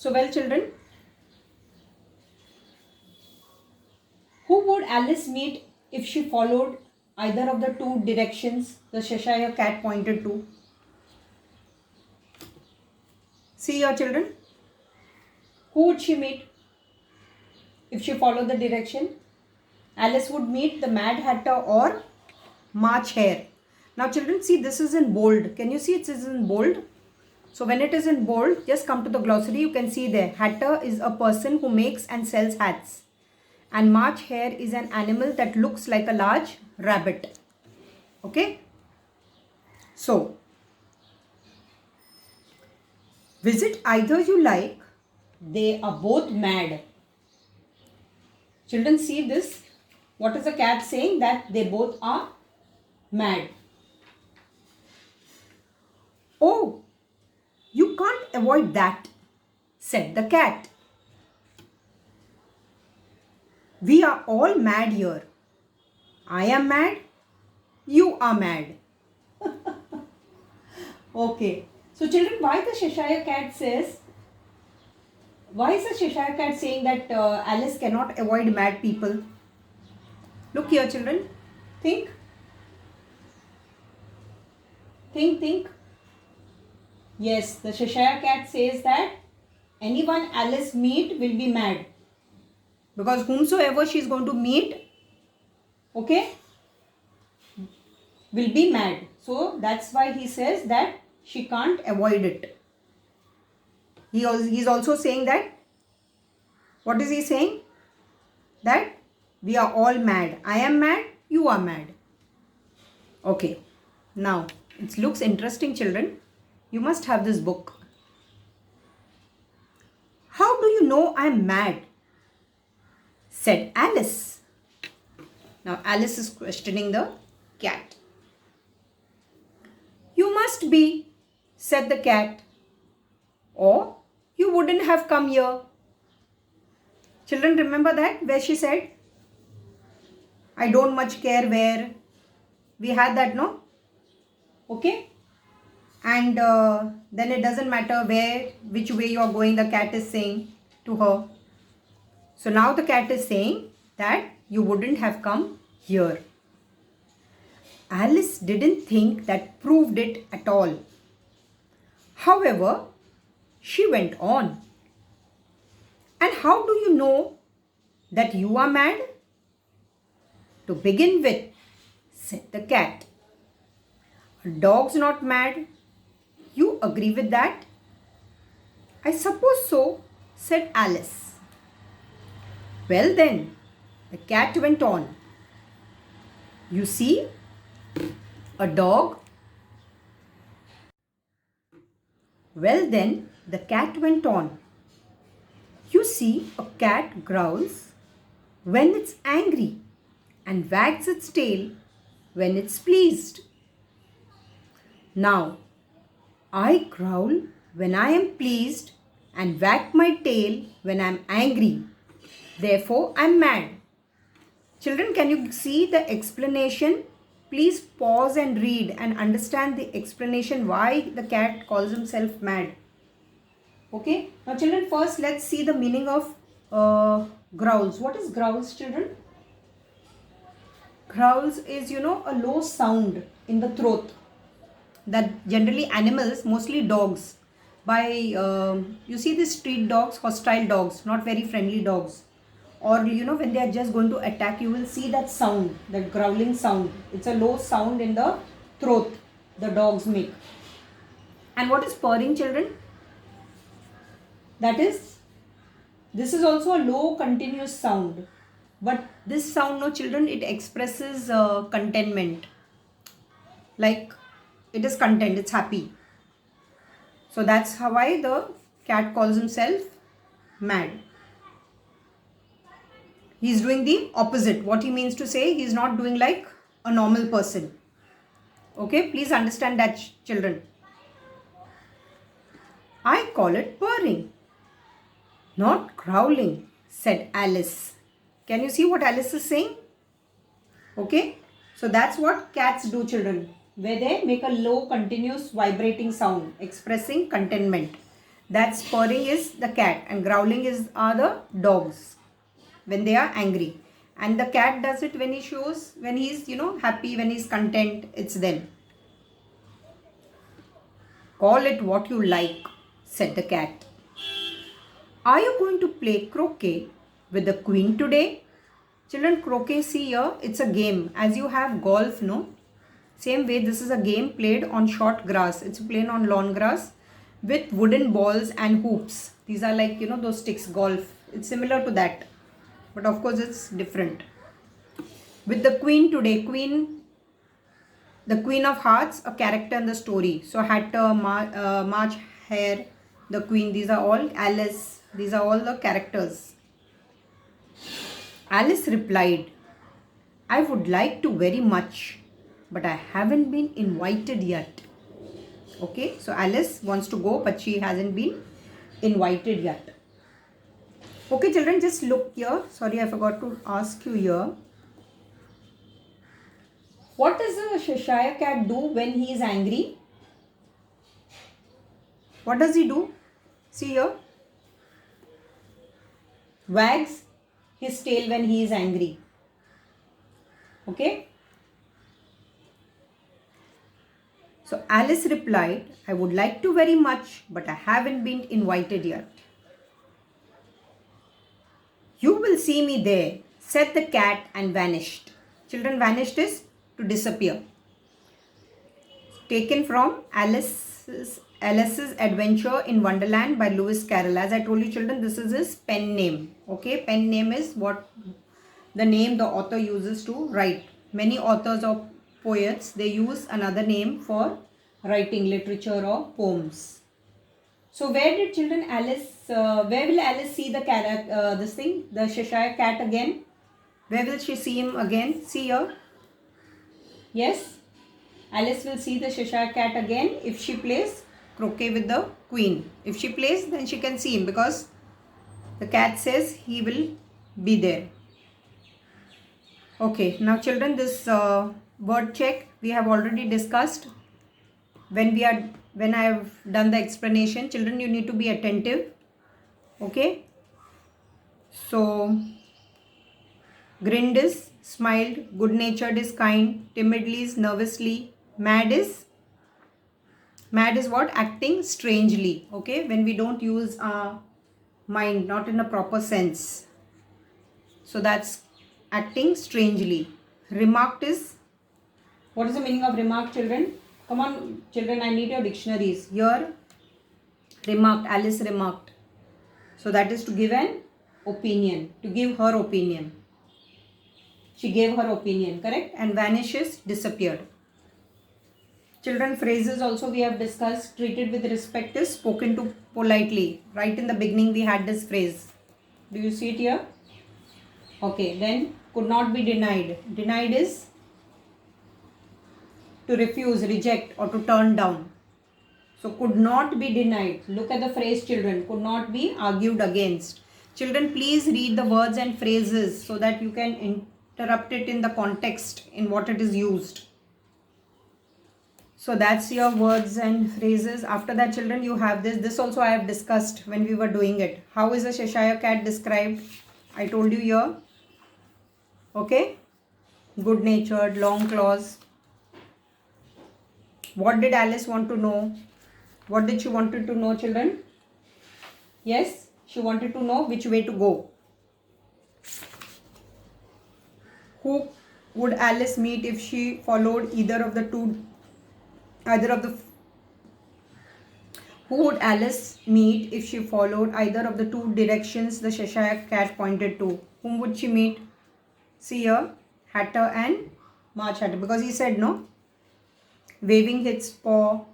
So well children, who would Alice meet if she followed either of the two directions the Cheshire cat pointed to? See your children, who would she meet if she followed the direction? Alice would meet the Mad Hatter or March Hare. Now children, see, this is in bold. Can you see it is in bold? So when it is in bold, just come to the glossary. You can see there, Hatter is a person who makes and sells hats. And March Hare is an animal that looks like a large rabbit. Okay? So, visit either you like. They are both mad. Children, see this. What is the cat saying? That they both are mad. Oh, you can't avoid that, said the cat. We are all mad here. I am mad. You are mad. Okay. So children, why is the Cheshire cat saying that Alice cannot avoid mad people? Look here children. Think. Think. Yes, the Cheshire cat says that anyone Alice meet will be mad. Because whomsoever she is going to meet, okay, will be mad. So that's why he says that she can't avoid it. He's also saying that, what is he saying? That we are all mad. I am mad, you are mad. Okay, now it looks interesting children. You must have this book. How do you know I am mad? Said Alice. Now Alice is questioning the cat. You must be, said the cat, or you wouldn't have come here. Children, remember that where she said, I don't much care where. We had that, no? Okay? And then it doesn't matter which way you are going, the cat is saying to her. So now the cat is saying that you wouldn't have come here. Alice didn't think that proved it at all. However, she went on. And how do you know that you are mad? To begin with, said the cat, a dog's not mad. You agree with that? I suppose so, said Alice. Well then, the cat went on. You see, a dog. Well then, the cat went on. You see, a cat growls when it's angry and wags its tail when it's pleased. Now, I growl when I am pleased and wag my tail when I am angry. Therefore, I am mad. Children, can you see the explanation? Please pause and read and understand the explanation why the cat calls himself mad. Okay. Now, children, first let's see the meaning of growls. What is growls, children? Growls is, a low sound in the throat that generally animals, mostly dogs, you see these street dogs, hostile dogs, not very friendly dogs, or when they are just going to attack, you will see that sound, that growling sound. It's a low sound in the throat the dogs make. And what is purring, children? This is also a low continuous sound, but this sound, no children, it expresses contentment, like it is content, it's happy. So that's why the cat calls himself mad. He's doing the opposite. What he means to say, he's not doing like a normal person. Okay, please understand that, children. I call it purring, not growling, said Alice. Can you see what Alice is saying? Okay, so that's what cats do, children, where they make a low continuous vibrating sound expressing contentment. That purring is the cat and growling are the dogs when they are angry. And the cat does it when he's happy, when he's content. It's then. Call it what you like, said the cat. Are you going to play croquet with the queen today? Children, croquet, see here, it's a game. As you have golf, no? Same way, this is a game played on short grass. It's played on lawn grass with wooden balls and hoops. These are like, those sticks, golf. It's similar to that. But of course, it's different. With the queen today, the Queen of Hearts, a character in the story. So Hatter, March Hare, the Queen, these are all Alice. These are all the characters. Alice replied, I would like to very much, but I haven't been invited yet. Okay, so Alice wants to go, but she hasn't been invited yet. Okay, children, just look here. Sorry, I forgot to ask you here. What does a Cheshire cat do when he is angry? What does he do? See here. Wags his tail when he is angry. Okay. So Alice replied, I would like to very much, but I haven't been invited yet. You will see me there, said the cat and vanished. Children, vanished is to disappear. Taken from Alice's Adventure in Wonderland by Lewis Carroll. As I told you, children, this is his pen name. Okay, pen name is what the name the author uses to write. Many authors or poets, they use another name for writing literature or poems. So where did children where will Alice see the cat, the Cheshire cat again? Where will she see him again? See here. Yes, Alice will see the Cheshire cat again if she plays croquet with the queen. If she plays, then she can see him because the cat says he will be there. Okay, now children, this word check we have already discussed. When I have done the explanation, children, you need to be attentive. Okay. So, grinned is smiled, good natured is kind, timidly is nervously, mad is what? Acting strangely. Okay, when we don't use our mind, not in a proper sense. So that's acting strangely. Remarked is, what is the meaning of remark, children? Come on, children, I need your dictionaries. Here, remarked, Alice remarked. So that is to give an opinion, to give her opinion. She gave her opinion, correct? And vanishes, disappeared. Children, phrases also we have discussed. Treated with respect is spoken to politely. Right in the beginning we had this phrase. Do you see it here? Okay, then could not be denied. Denied is to refuse, reject or to turn down. So could not be denied. Look at the phrase, children. Could not be argued against. Children, please read the words and phrases so that you can interrupt it in the context in what it is used. So that's your words and phrases. After that, children, you have this. This also I have discussed when we were doing it. How is a Cheshire cat described? I told you here. Okay. Good natured, long claws. What did Alice want to know? What did she wanted to know, children? Yes, she wanted to know which way to go. Who would Alice meet if she followed Who would Alice meet if she followed either of the two directions the Cheshire cat pointed to? Whom would she meet? See here, Hatter and March Hatter, because he said no. Waving his paw.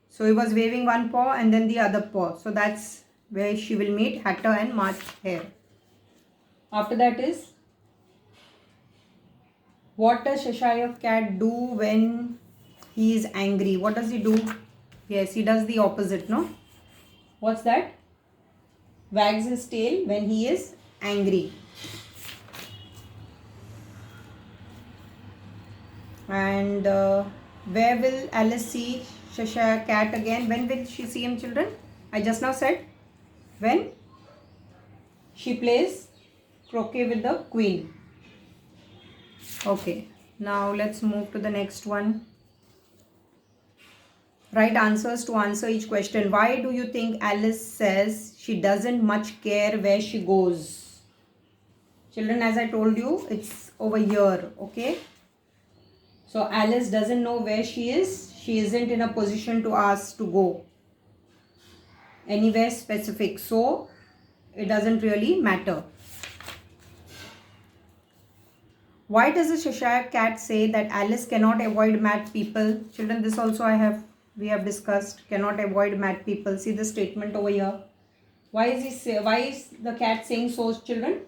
So he was waving one paw and then the other paw. So that's where she will meet Hatter and March Hare. After that is, what does Cheshire cat do when he is angry? What does he do? Yes, he does the opposite, no? What's that? Wags his tail when he is angry. And where will Alice see Cheshire cat again? When will she see him, children? I just now said when she plays croquet with the queen. Okay, now let's move to the next one. Write answers to answer each question. Why do you think Alice says she doesn't much care where she goes? Children, as I told you, it's over here, okay? So Alice doesn't know where she is. She isn't in a position to ask to go anywhere specific. So it doesn't really matter. Why does the Cheshire Cat say that Alice cannot avoid mad people? Children, this also we have discussed. Cannot avoid mad people. See the statement over here. Why is the cat saying so, children?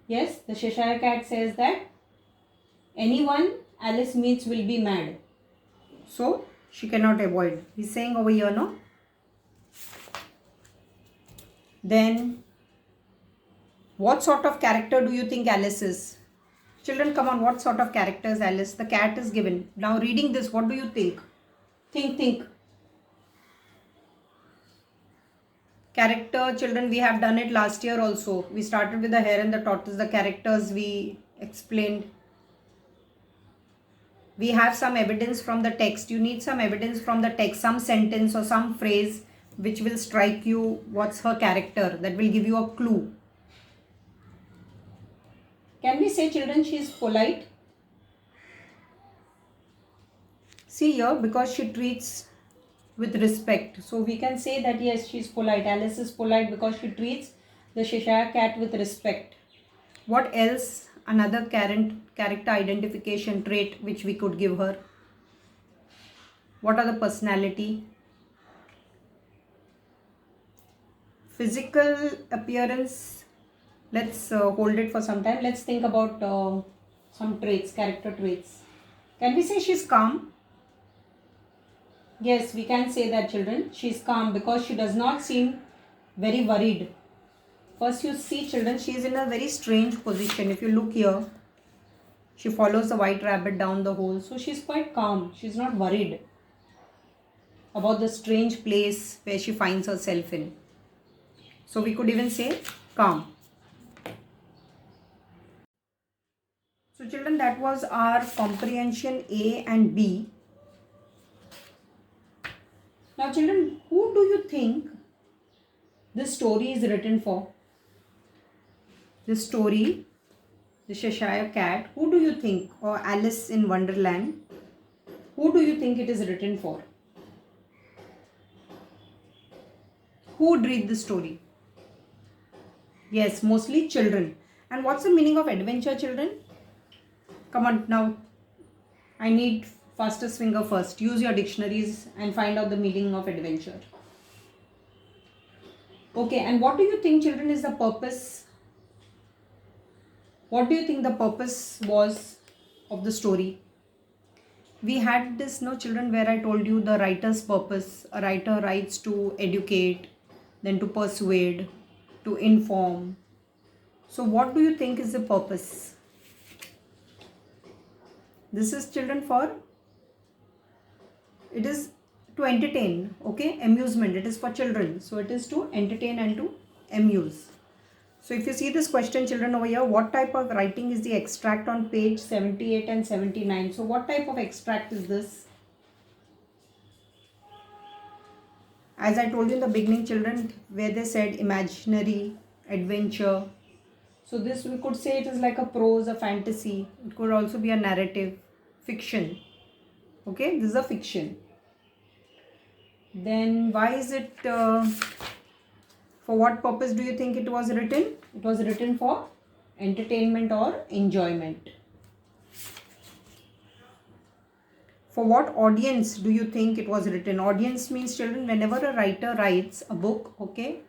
Yes, the Cheshire Cat says that anyone Alice meets will be mad. So she cannot avoid. He's saying over here, no? Then what sort of character do you think Alice is? Children, come on, what sort of character is Alice? The cat is given. Now reading this, what do you think? Think. Character, children, we have done it last year also. We started with the hare and the tortoise, the characters we explained. We have some evidence from the text. You need some evidence from the text, some sentence or some phrase which will strike you what's her character. That will give you a clue. Can we say, children, she is polite? See here, because she treats with respect. So we can say that yes, she is polite. Alice is polite because she treats the Cheshire Cat with respect. What else? Another character identification trait which we could give her. What are the personality? Physical appearance. Let's hold it for some time. Let's think about some traits, character traits. Can we say she's calm? Yes, we can say that, children. She's calm because she does not seem very worried. First you see, children, she is in a very strange position. If you look here, she follows the white rabbit down the hole. So she's quite calm. She's not worried about the strange place where she finds herself in. So we could even say calm. So children, that was our comprehension A and B. Now children, who do you think this story is written for? This story, the Cheshire Cat, who do you think, or Alice in Wonderland, who do you think it is written for? Who would read the story? Yes, mostly children. And what's the meaning of adventure, children? Come on now. I need fastest finger first. Use your dictionaries and find out the meaning of adventure. Okay, and what do you think, children, is the purpose? What do you think the purpose was of the story? We had this, no, children, where I told you the writer's purpose. A writer writes to educate, then to persuade, to inform. So what do you think is the purpose? This is, children, for, it is to entertain, okay, amusement. It is for children. So it is to entertain and to amuse. So if you see this question, children, over here, what type of writing is the extract on page 78 and 79? So what type of extract is this? As I told you in the beginning, children, where they said imaginary, adventure. So this we could say it is like a prose, a fantasy. It could also be a narrative, fiction. Okay, this is a fiction. Then why is it, for what purpose do you think it was written? It was written for entertainment or enjoyment. For what audience do you think it was written? Audience means, children, whenever a writer writes a book, okay,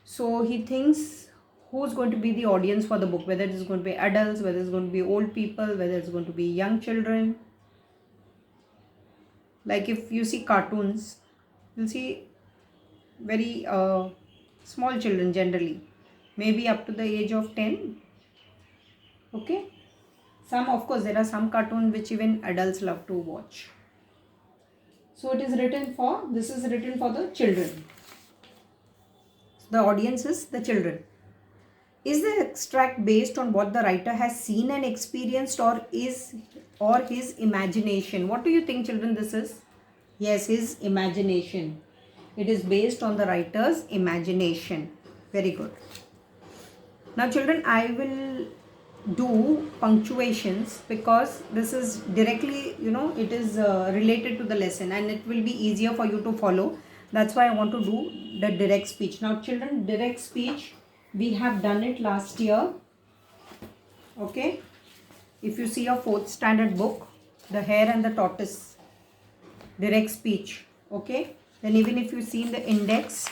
so he thinks who's going to be the audience for the book, whether it is going to be adults, whether it's going to be old people, whether it's going to be young children. Like if you see cartoons, you'll see very small children generally, maybe up to the age of 10. Okay, some, of course, there are some cartoons which even adults love to watch. So it is written for, this is written for the children. The audience is the children. Is the extract based on what the writer has seen and experienced, or his imagination? What do you think, children, this is? Yes, his imagination. It is based on the writer's imagination. Very good. Now children, I will do punctuations because this is directly, it is related to the lesson and it will be easier for you to follow. That's why I want to do the direct speech. Now children, direct speech, we have done it last year. Okay. If you see a 4th standard book, The Hare and the Tortoise, direct speech. Okay. Then even if you see in the index,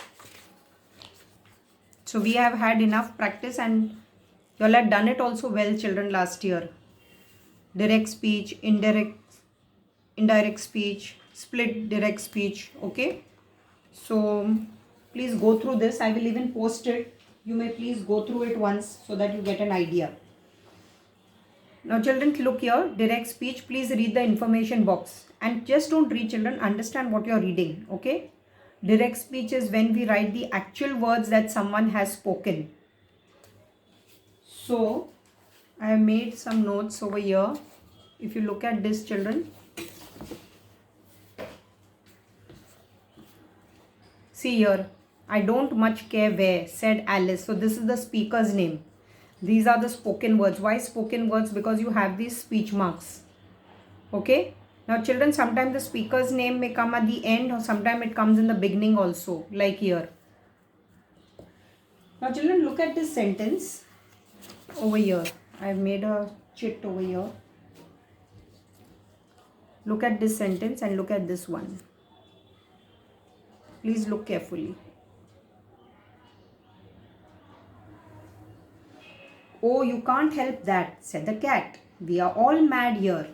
so we have had enough practice and you all had done it also well, children, last year. Direct speech, indirect speech, split direct speech. Okay. So please go through this. I will even post it. You may please go through it once so that you get an idea. Now children, look here. Direct speech. Please read the information box. And just don't read, children. Understand what you are reading. Okay. Direct speech is when we write the actual words that someone has spoken. So I have made some notes over here. If you look at this, children, see here, I don't much care where, said Alice. So this is the speaker's name. These are the spoken words. Why spoken words? Because you have these speech marks. Okay. Now children, sometimes the speaker's name may come at the end or sometimes it comes in the beginning also, like here. Now children, look at this sentence over here. I have made a chit over here. Look at this sentence and look at this one. Please look carefully. Oh, you can't help that, said the cat. We are all mad here.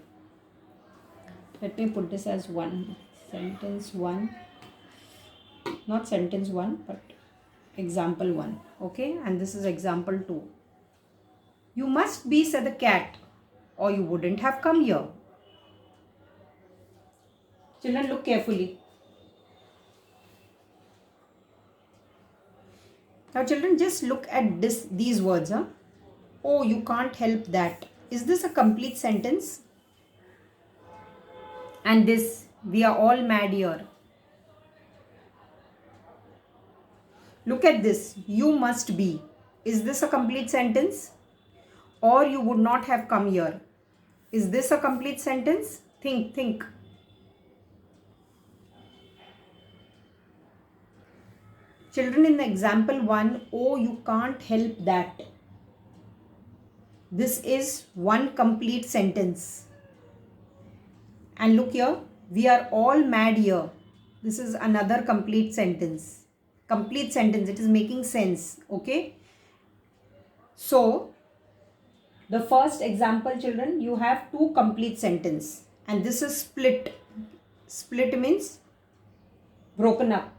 Let me put this as one. Sentence 1. Not sentence 1, but example 1. Okay, and this is example 2. You must be, said the cat, or you wouldn't have come here. Children, look carefully. Now children, just look at these words. Oh, you can't help that. Is this a complete sentence? And this, we are all mad here. Look at this. You must be. Is this a complete sentence? Or you would not have come here. Is this a complete sentence? Think. Children, in the example 1, oh, you can't help that. This is one complete sentence. And look here, we are all mad here. This is another complete sentence. Complete sentence, it is making sense. Okay. So, the first example, children, you have 2 complete sentences. And this is split. Split means broken up.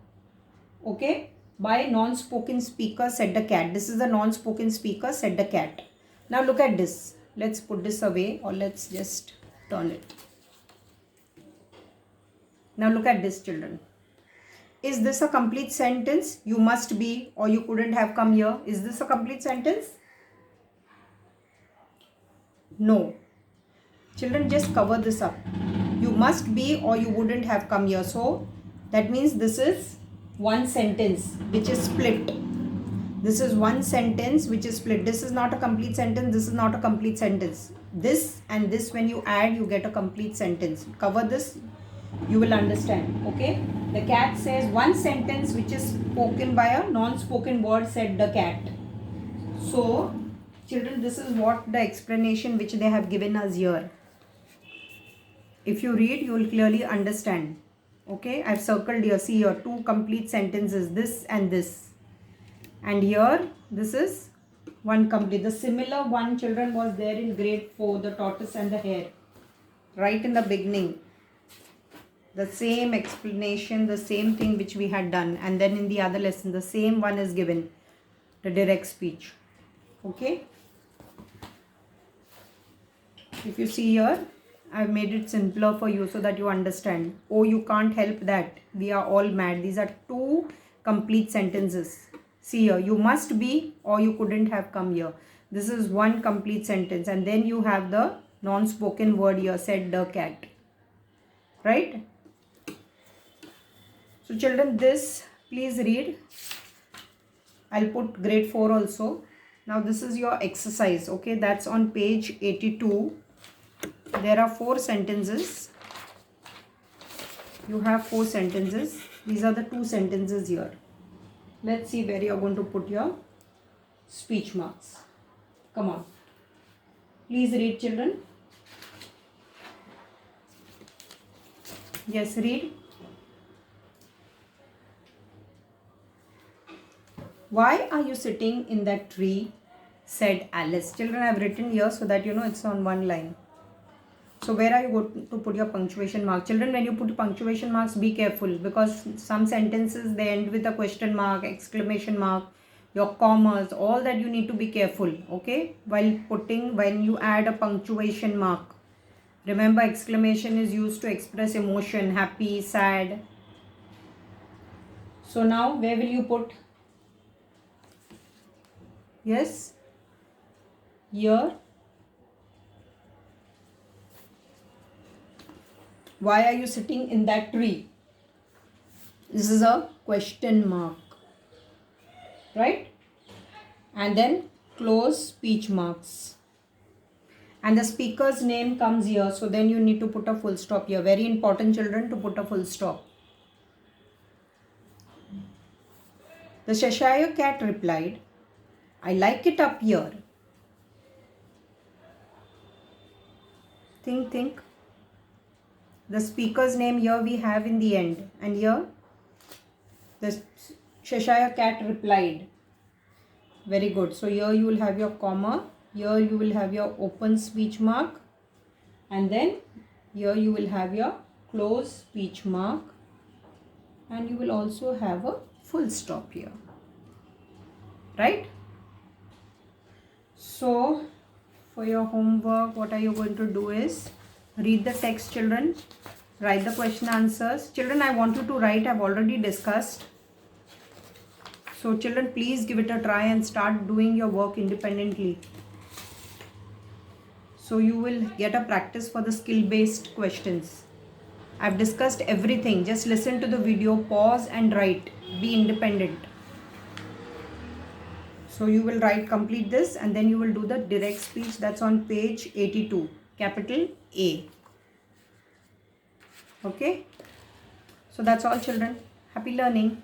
Okay. By non-spoken speaker, said the cat. This is the non-spoken speaker, said the cat. Now look at this. Let's put this away or let's just turn it. Now look at this, children. Is this a complete sentence? You must be or you couldn't have come here. Is this a complete sentence? No. Children, just cover this up. You must be or you wouldn't have come here. So that means this is one sentence which is split. This is one sentence which is split. This is not a complete sentence. This is not a complete sentence. This and this, when you add, you get a complete sentence. Cover this, you will understand. Okay. The cat says one sentence which is spoken by a non-spoken word, said the cat. So, children, this is what the explanation which they have given us here. If you read, you will clearly understand. Okay. I have circled here. See here, 2 complete sentences. This and this. And here, this is one complete. The similar one, children, was there in grade 4, the tortoise and the hare. Right in the beginning. The same explanation, the same thing which we had done. And then in the other lesson, the same one is given. The direct speech. Okay. If you see here, I've made it simpler for you so that you understand. Oh, you can't help that. We are all mad. These are two complete sentences. See here, you must be or you couldn't have come here. This is one complete sentence. And then you have the non-spoken word here, said the cat. Right? So children, this please read. I'll put grade 4 also. Now this is your exercise. Okay, that's on page 82. There are 4 sentences. You have 4 sentences. These are the 2 sentences here. Let's see where you are going to put your speech marks. Come on. Please read, children. Yes, read. Why are you sitting in that tree? Said Alice. Children, I have written here so that you know it's on one line. So where are you going to put your punctuation mark? Children, when you put punctuation marks, be careful because some sentences they end with a question mark, exclamation mark, your commas, all that you need to be careful, okay? When you add a punctuation mark. Remember, exclamation is used to express emotion, happy, sad. So now, where will you put? Yes? Here. Why are you sitting in that tree? This is a question mark. Right? And then close speech marks. And the speaker's name comes here. So then you need to put a full stop here. Very important, children, to put a full stop. The Cheshire Cat replied, I like it up here. Think. The speaker's name here we have in the end. And here, the Cheshire Cat replied. Very good. So here you will have your comma. Here you will have your open speech mark. And then here you will have your close speech mark. And you will also have a full stop here. Right? So for your homework, what are you going to do is read the text, children. Write the question answers. Children, I want you to write. I've already discussed. So children, please give it a try and start doing your work independently. So you will get a practice for the skill-based questions. I've discussed everything. Just listen to the video, pause and write. Be independent. So you will write, complete this, and then you will do the direct speech. That's on page 82, capital A. Okay. So that's all, children. Happy learning.